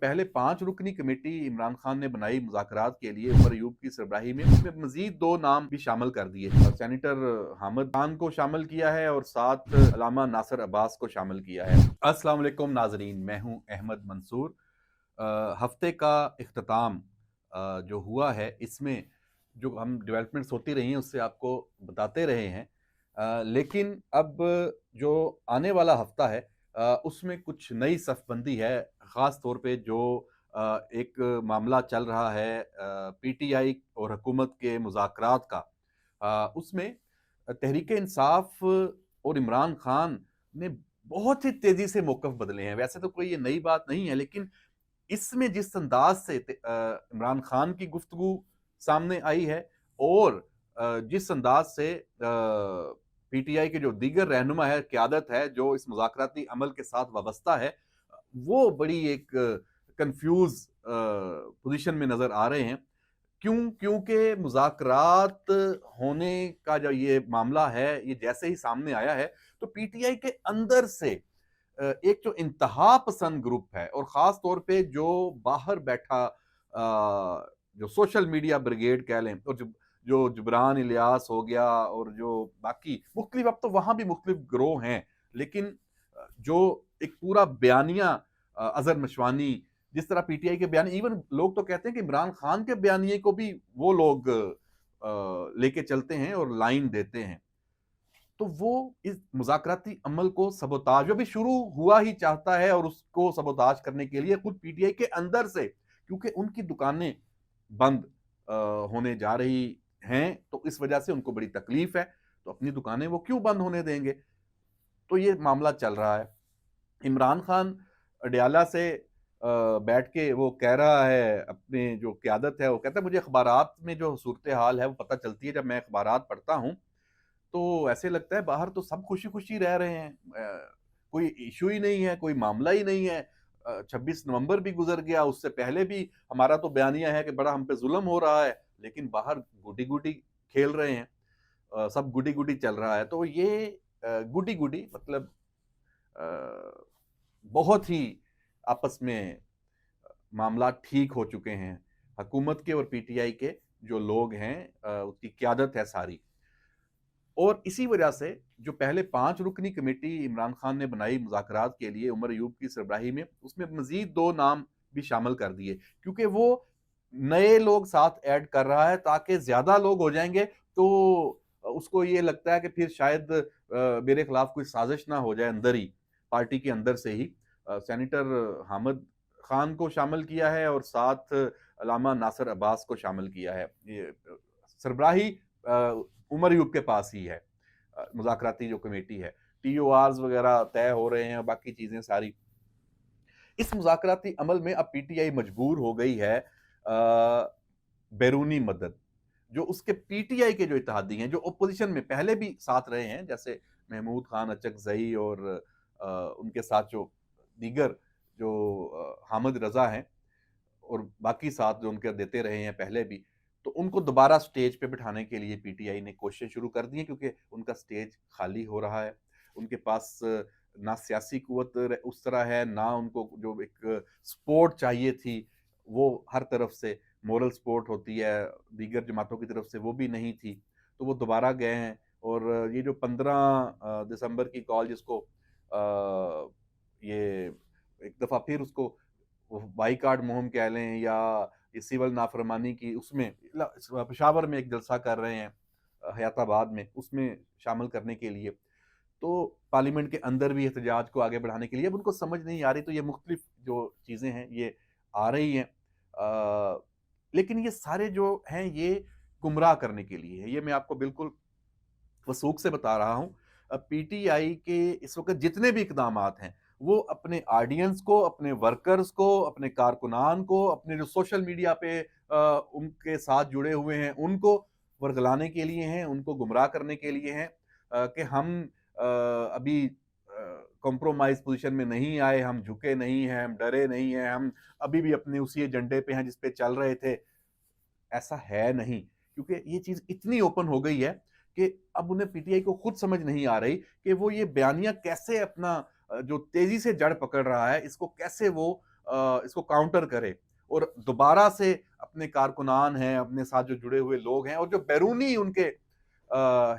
पहले 5 रुकनी कमेटी इमरान खान ने बनाई मुज़ाकरात के लिए उमर अयूब की सरबराही में, उसमें मज़ीद 2 नाम भी शामिल कर दिए। सेनेटर हामिद खान को शामिल किया है और साथ अल्लामा नासिर अब्बास को शामिल किया है। अस्सलाम वालेकुम नाज़रीन, मैं हूँ अहमद मंसूर। हफ्ते का इख्तिताम जो हुआ है, इसमें जो हम डेवलपमेंट्स होती रही हैं उससे आपको बताते रहे हैं। लेकिन अब जो आने वाला हफ्ता है उसमें कुछ नई सफ़बंदी है, ख़ास तौर पे जो एक मामला चल रहा है पीटीआई और हुकूमत के मुज़ाकरात का। उसमें तहरीक इंसाफ और इमरान खान ने बहुत ही तेज़ी से मौक़िफ़ बदले हैं। वैसे तो कोई ये नई बात नहीं है, लेकिन इसमें जिस अंदाज़ से इमरान खान की गुफ्तगू सामने आई है और जिस अंदाज़ से पीटीआई के जो दीगर रहनुमा है, क़यादत है, जो इस मुज़ाकराती अमल के साथ वाबस्ता है, वो बड़ी एक कन्फ्यूज़ पोज़ीशन में नज़र आ रहे हैं। क्यों? क्योंकि मुज़ाकरात होने का जो ये मामला है, ये जैसे ही सामने आया है, तो पीटीआई के अंदर से एक जो इंतहा पसंद ग्रुप है और ख़ास तौर पे जो बाहर बैठा जो सोशल मीडिया ब्रिगेड कह लें, और जो जो जुबरान इलियास हो गया और जो बाकी मुख्तलिफ, अब तो वहाँ भी मुख्तलिफ गिरोह हैं, लेकिन जो एक पूरा बयानिया अज़हर मशवानी, जिस तरह पीटीआई के बयान, इवन लोग तो कहते हैं कि इमरान खान के बयानिए को भी वो लोग लेके चलते हैं और लाइन देते हैं। तो वो इस मुज़ाकराती अमल को सबोताज, जो भी शुरू हुआ ही चाहता है, और उसको सबोताज करने के लिए खुद पीटीआई के अंदर से, क्योंकि उनकी दुकानें बंद होने जा रही हैं, तो इस वजह से उनको बड़ी तकलीफ है, तो अपनी दुकानें वो क्यों बंद होने देंगे? तो ये मामला चल रहा है। इमरान खान अडयाला से बैठ के वो कह रहा है, अपने जो क़यादत है, वो कहता है मुझे अखबारात में जो सूरत-ए-हाल है वो पता चलती है, जब मैं अखबारात पढ़ता हूँ, तो ऐसे लगता है बाहर तो सब खुशी-खुशी रह रहे हैं। कोई इश्यू ही नहीं है, कोई मामला ही नहीं है। 26 नवंबर भी गुज़र गया, उससे पहले भी हमारा तो बयानिया है कि बड़ा हम पे ज़ुल्म हो रहा है, लेकिन बाहर गुडी-गुडी खेल रहे हैं। सब गुडी-गुडी चल रहा है। तो ये गुडी-गुडी मतलब अ, बहुत ही आपस में मामलात ठीक हो चुके हैं। हुकूमत के और पीटीआई के जो लोग हैं, उसकी क़यादत है सारी। और इसी वजह से जो पहले 5 रुकनी कमेटी इमरान खान ने बनाई मुज़ाकरात के लिए उमर अयूब की सरबराही में, उसमें मज़ीद 2 नाम भी शामिल कर दिए, क्योंकि वो नए लोग साथ ऐड कर रहा है ताकि ज़्यादा लोग हो जाएँगे, तो उसको ये लगता है कि फिर शायद मेरे खिलाफ कोई साज़िश ना हो जाए अंदर ही, पार्टी के अंदर से ही। सेनेटर हामिद खान को शामिल किया है और साथ अल्लामा नासिर अब्बास को शामिल किया है। ये सरबराही उमर अयूब के पास ही है। मुज़ाकराती जो कमेटी है, टीओआर's वगैरह तय हो रहे हैं, बाकी चीज़ें सारी। इस मुज़ाकराती अमल में अब पीटीआई मजबूर हो गई है बैरूनी मदद, जो उसके पीटीआई के जो इत्तेहादी हैं, जो अपोज़िशन में पहले भी साथ रहे हैं, जैसे महमूद खान अचकज़ई और उनके साथ जो दीगर जो हामिद रज़ा हैं, और बाकी साथ जो उनके देते रहे हैं पहले भी, तो उनको दोबारा स्टेज पे बिठाने के लिए पीटीआई ने कोशिशें शुरू कर दी हैं, क्योंकि उनका स्टेज खाली हो रहा है। उनके पास ना सियासी क़ुव्वत उस तरह है, ना उनको जो एक सपोर्ट चाहिए थी, वो हर तरफ से मॉरल सपोर्ट होती है, दीगर जमातों की तरफ से वो भी नहीं थी। तो वो दोबारा गए हैं, और ये जो 15 दिसंबर की कॉल, जिसको ये एक दफ़ा फिर उसको वो बाइकॉट मुहिम कह लें या ये सिविल नाफरमानी की, उसमें पेशावर में एक जलसा कर रहे हैं, हयाताबाद में, उसमें शामिल करने के लिए। तो पार्लियामेंट के अंदर भी एहतजाज को आगे बढ़ाने के लिए अब उनको समझ नहीं आ रही, तो ये मुख्तलिफ जो चीज़ें हैं ये आ रही हैं। लेकिन ये सारे जो हैं ये गुमराह करने के लिए है, ये मैं आपको बिल्कुल वसूख से बता रहा हूँ। पीटीआई के इस वक़्त जितने भी इक़दामात हैं, वो अपने ऑडियंस को, अपने वर्कर्स को, अपने कारकुनान को, अपने जो सोशल मीडिया पे उनके साथ जुड़े हुए हैं, उनको वर्गलाने के लिए हैं, उनको गुमराह करने के लिए हैं, कि हम अभी कॉम्प्रोमाइज़ पोज़ीशन में नहीं आए, हम झुके नहीं हैं, हम डरे नहीं हैं, हम अभी भी अपने उसी एजेंडे पे हैं जिस पे चल रहे थे। ऐसा है नहीं, क्योंकि ये चीज़ इतनी ओपन हो गई है कि अब उन्हें पीटीआई को खुद समझ नहीं आ रही कि वो ये बयानिया कैसे अपना जो तेज़ी से जड़ पकड़ रहा है, इसको कैसे वो इसको काउंटर करे और दोबारा से अपने कारकुनान हैं, अपने साथ जो जुड़े हुए लोग हैं और जो बैरूनी उनके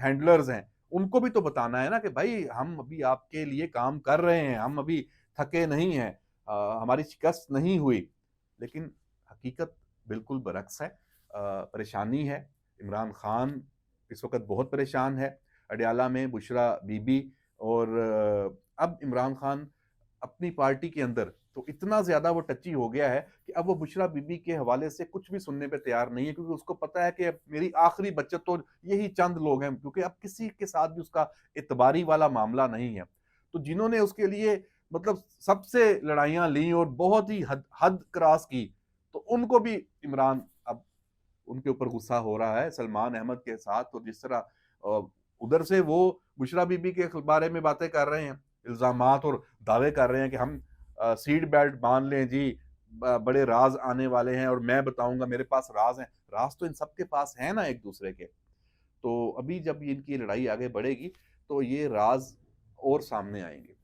हैंडलर्स हैं, उनको भी तो बताना है ना कि भाई हम अभी आपके लिए काम कर रहे हैं, हम अभी थके नहीं हैं, हमारी शिकस्त नहीं हुई। लेकिन हकीकत बिल्कुल बरक्स है। परेशानी है। इमरान खान इस वक्त बहुत परेशान है। अडयाला में बुशरा बीबी और अब इमरान खान अपनी पार्टी के अंदर तो इतना ज्यादा वो टची हो गया है कि अब वो बुशरा बीबी के हवाले से कुछ भी सुनने पे तैयार नहीं है, क्योंकि उसको पता है कि मेरी आखिरी बचत तो यही चंद लोग हैं, क्योंकि अब किसी के साथ भी उसका इतबारी वाला मामला नहीं है। तो जिन्होंने उसके लिए मतलब सबसे लड़ाइयां ली और बहुत ही हद हद क्रॉस की, तो उनको भी इमरान अब उनके ऊपर गुस्सा हो रहा है सलमान अहमद के साथ। तो जिस तरह उधर से वो बुशरा बीबी के बारे में बातें कर रहे हैं, इल्जामात और दावे कर रहे हैं कि हम सीट बेल्ट बांध लें जी, बड़े राज आने वाले हैं और मैं बताऊंगा, मेरे पास राज हैं। राज तो इन सबके पास है ना एक दूसरे के। तो अभी जब इनकी लड़ाई आगे बढ़ेगी तो ये राज और सामने आएंगे।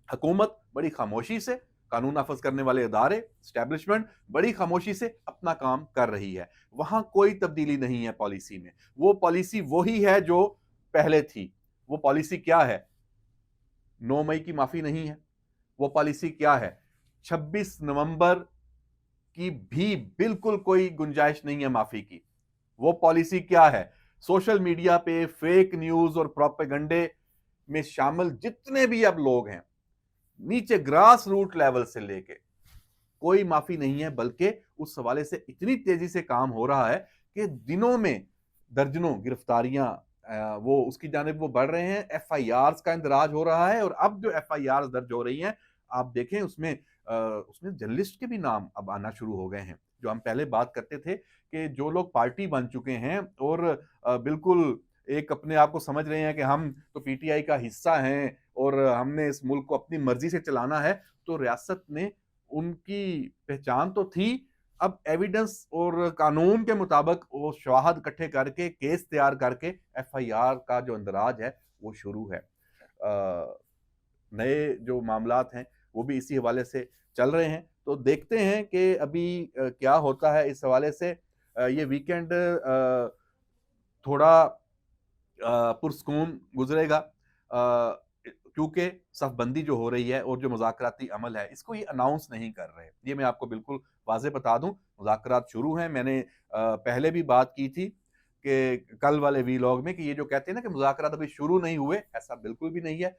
हुकूमत बड़ी खामोशी से, कानून नाफज करने वाले इदारे, स्टैब्लिशमेंट बड़ी खामोशी से अपना काम कर रही है। वहां कोई तब्दीली नहीं है पॉलिसी में। वो पॉलिसी वही है जो पहले थी। वो पॉलिसी क्या है? 9 मई की माफी नहीं है। वो पॉलिसी क्या है? 26 नवंबर की भी बिल्कुल कोई गुंजाइश नहीं है माफी की। वो पॉलिसी क्या है? सोशल मीडिया पे फेक न्यूज और प्रोपेगंडे में शामिल जितने भी अब लोग हैं, नीचे ग्रास रूट लेवल से लेके, कोई माफी नहीं है, बल्कि उस हवाले से इतनी तेजी से काम हो रहा है कि दिनों में दर्जनों गिरफ्तारियां वो उसकी जानिब वो बढ़ रहे हैं। एफआईआर का इंदराज हो रहा है और अब जो एफआईआर दर्ज हो रही हैं, आप देखें उसमें उसमें जर्नलिस्ट के भी नाम अब आना शुरू हो गए हैं। जो हम पहले बात करते थे कि जो लोग पार्टी बन चुके हैं और बिल्कुल एक अपने आप को समझ रहे हैं कि हम तो पीटीआई का हिस्सा हैं और हमने इस मुल्क को अपनी मर्जी से चलाना है, तो रियासत ने उनकी पहचान तो थी। अब एविडेंस और कानून के मुताबिक वो शवाहद इकट्ठे करके केस तैयार करके एफआईआर का जो अंदराज है वो शुरू है। नए जो मामलात हैं वो भी इसी हवाले से चल रहे हैं। तो देखते हैं कि अभी क्या होता है इस हवाले से। ये वीकेंड थोड़ा पुरस्कून गुजरेगा, क्योंकि सफबंदी जो हो रही है और जो मुज़ाकराती अमल है इसको ये अनाउंस नहीं कर रहे। ये मैं आपको बिल्कुल वाज़े बता दूं, मुज़ाकरात शुरू हैं। मैंने पहले भी बात की थी कि कल वाले वीलॉग में कि ये जो कहते हैं ना कि मुज़ाकरात अभी शुरू नहीं हुए, ऐसा बिल्कुल भी नहीं है।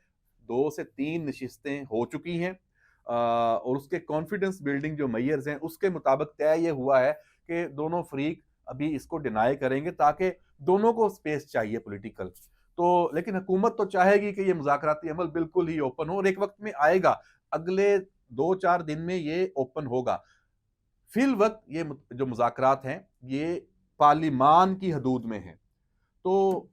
2 से 3 नशिस्तें हो चुकी हैं और उसके कॉन्फिडेंस बिल्डिंग जो मेयर्स हैं उसके मुताबिक तय ये हुआ है कि दोनों फरीक अभी इसको डिनाई करेंगे, ताकि दोनों को स्पेस चाहिए पॉलिटिकल। तो लेकिन हुकूमत तो चाहेगी कि ये मुज़ाकराती अमल बिल्कुल ही ओपन हो और एक वक्त में आएगा, अगले 2-4 दिन में ये ओपन होगा। फिल वक्त ये जो मुज़ाकरात हैं ये पार्लिमान की हदूद में है। तो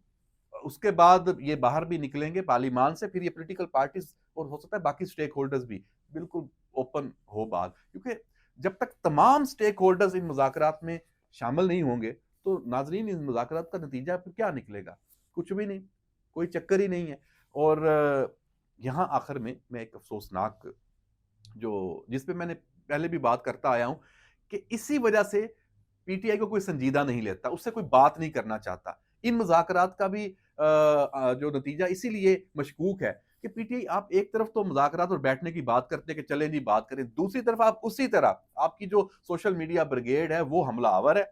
उसके बाद ये बाहर भी निकलेंगे पार्लिमान से, फिर ये पॉलिटिकल पार्टीज और हो सकता है बाकी स्टेक होल्डर्स भी बिल्कुल ओपन हो बात, क्योंकि जब तक तमाम स्टेक होल्डर्स इन मुज़ाकरात में शामिल नहीं होंगे तो नाजरीन इन मुज़ाकरात का नतीजा फिर क्या निकलेगा? कुछ भी नहीं, कोई चक्कर ही नहीं है। और यहाँ आखिर में मैं एक अफसोसनाक जो जिस पे मैंने पहले भी बात करता आया हूं कि इसी वजह से पीटीआई को कोई संजीदा नहीं लेता, उससे कोई बात नहीं करना चाहता। इन मुज़ाकरात का भी जो नतीजा इसीलिए मशकूक है कि पीटीआई आप एक तरफ तो मुज़ाकरात और बैठने की बात करते हैं कि चलें जी बात करें, दूसरी तरफ आप उसी तरह आपकी जो सोशल मीडिया ब्रिगेड है वो हमलावर है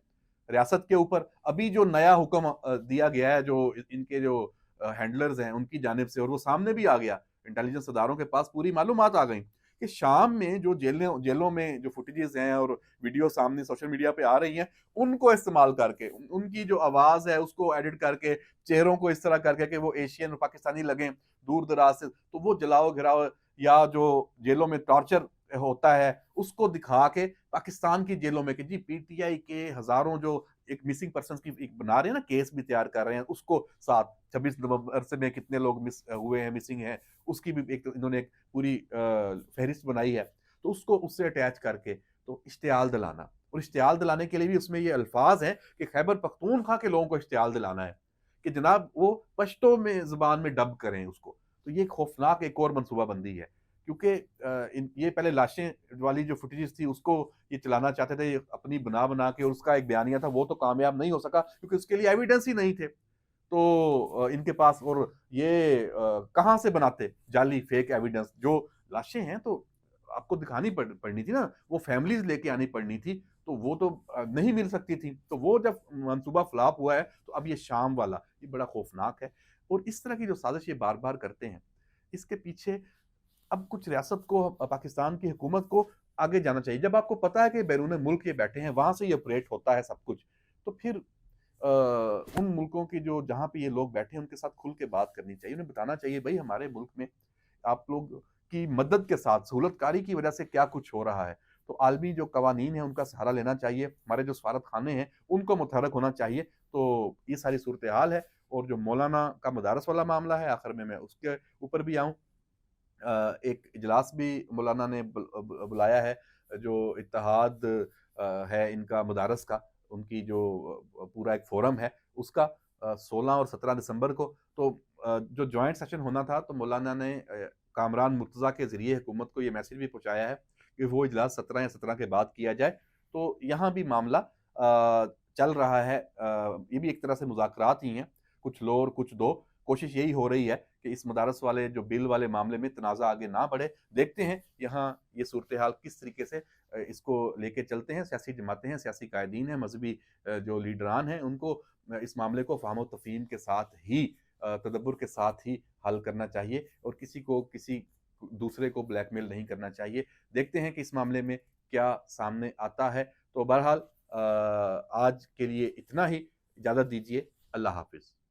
रियासत के ऊपर। अभी जो नया हुक्म दिया गया है जो इनके जो हैंडलर्स हैं उनकी जानिब से, और वो सामने भी आ गया, इंटेलिजेंस अदारों के पास पूरी मालूमात आ गई कि शाम में जो जेलों में जो फुटेजेस हैं और वीडियो सामने सोशल मीडिया पे आ रही हैं, उनको इस्तेमाल करके उनकी जो आवाज़ है उसको एडिट करके, चेहरों को इस तरह करके कि वो एशियन और पाकिस्तानी लगें दूर दराज से, तो वो जलाओ घिराओ या जो जेलों में टॉर्चर होता है उसको दिखा के पाकिस्तान की जेलों में कि जी पीटीआई के हजारों जो एक मिसिंग पर्सन की एक बना रहे हैं ना, केस भी तैयार कर रहे हैं, उसको साथ 26 नवंबर से में कितने लोग मिस हुए हैं, मिसिंग हैं, उसकी भी एक इन्होंने एक पूरी फहरिस्त बनाई है। तो उसको उससे अटैच करके तो इश्तियाल दिलाना, और इश्तियाल दिलाने के लिए भी उसमें ये अल्फाज हैं कि खैबर पख्तूनख्वा के लोगों को इश्तियाल दिलाना है कि जनाब वो पश्तो में जुबान में डब करें उसको। तो ये खौफनाक एक और मनसूबाबंदी है क्योंकि ये पहले लाशें वाली जो फुटेजेस थी उसको ये चलाना चाहते थे अपनी बना के, और उसका एक बयानिया था, वो तो कामयाब नहीं हो सका क्योंकि उसके लिए एविडेंस ही नहीं थे। तो इनके पास, और ये कहाँ से बनाते जाली फेक एविडेंस? जो लाशें हैं तो आपको दिखानी पड़नी थी ना, वो फैमिलीज लेके आनी पड़नी थी, तो वो तो नहीं मिल सकती थी। तो वो जब मंसूबा फ्लॉप हुआ है तो अब ये शाम वाला, ये बड़ा खौफनाक है। और इस तरह की जो साजिश ये बार बार करते हैं, इसके पीछे अब कुछ रियासत को, पाकिस्तान की हुकूमत को आगे जाना चाहिए। जब आपको पता है कि बैरून मुल्क ये बैठे हैं, वहां से ये ऑपरेट होता है सब कुछ, तो फिर उन मुल्कों की जो जहाँ पे ये लोग बैठे हैं उनके साथ खुल के बात करनी चाहिए। उन्हें बताना चाहिए भाई हमारे मुल्क में आप लोग की मदद के साथ सहूलतकारी की वजह से क्या कुछ हो रहा है। तो आलमी जो कवानीन है उनका सहारा लेना चाहिए, हमारे जो सफारत खाने हैं उनको मुतहरक होना चाहिए। तो ये सारी सूरत हाल है। और जो मौलाना का मदारस वाला मामला है, आखिर में मैं उसके ऊपर भी आऊँ। एक इजलास भी मौलाना ने बुलाया है, जो इत्तेहाद है इनका मदारस का, उनकी जो पूरा एक फोरम है उसका, 16 और 17 दिसंबर को। तो जो जॉइंट सेशन होना था, तो मौलाना ने कामरान मुर्तज़ा के ज़रिए हुकूमत को ये मैसेज भी पहुंचाया है कि वो इजलास 17 या 17 के बाद किया जाए। तो यहाँ भी मामला चल रहा है। ये भी एक तरह से मुज़ाकरात ही हैं, कुछ लो और कुछ दो। कोशिश यही हो रही है कि इस मदारस वाले जो बिल वाले मामले में तनाज़ा आगे ना बढ़े। देखते हैं यहाँ ये सूरत हाल किस तरीके से इसको लेके चलते हैं। सियासी जमातें हैं, सियासी कायदीन हैं, मजहबी जो लीडरान हैं, उनको इस मामले को फ़हम व तफ़हीम के साथ ही, तदब्बर के साथ ही हल करना चाहिए, और किसी को किसी दूसरे को ब्लैकमेल नहीं करना चाहिए। देखते हैं कि इस मामले में क्या सामने आता है। तो बहरहाल आज के लिए इतना ही। इजाज़त दीजिए। अल्लाह हाफ़िज़।